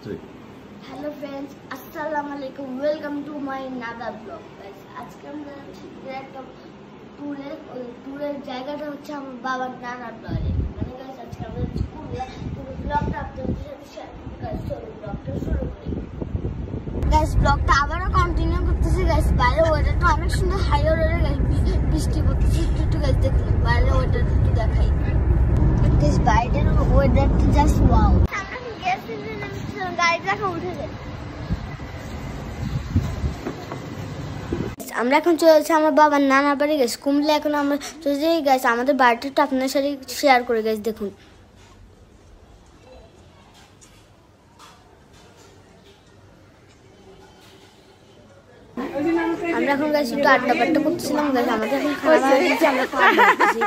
Hello friends, अस्सलाम वालेकुम, welcome to my another vlog. Guys, আজকে আমরা একটা ট্যুরের জায়গাটা হচ্ছে আমার বাবার নানার বাড়ি। মানে গাইস, আজকে আমরা স্কুলে পুরো ব্লগটা আপনাদের সাথে শেয়ার করব। গাইস, চলো ব্লগটা শুরু করি। গাইস, ব্লগটা আবারও কন্টিনিউ করতেছি। গাইস, বাইরে ওয়েদারটা অনেক সুন্দর, হাই ওয়েদারে গাইস বৃষ্টি পড়তেছে। একটু গাইস দেখুন বাইরে ওয়েদারটা একটু দেখাই। গাইস, বাইরের ওয়েদারটা জাস্ট ওয়াও। আমরা এখন চলে যাচ্ছি আমার বাবার নানার বাড়ি। গেছি কুমিল্লা। এখন আমরা চলে যাই। গেছি আমাদের বাড়িটা একটু আপনার সাথে শেয়ার করে গেছি। দেখুন আমরা এখন গেছি একটু আড্ডা করতেছিলাম। গেছি আমাদের এখন খাওয়া দাওয়া হয়েছে, আমরা খাওয়া দাওয়া করতেছি।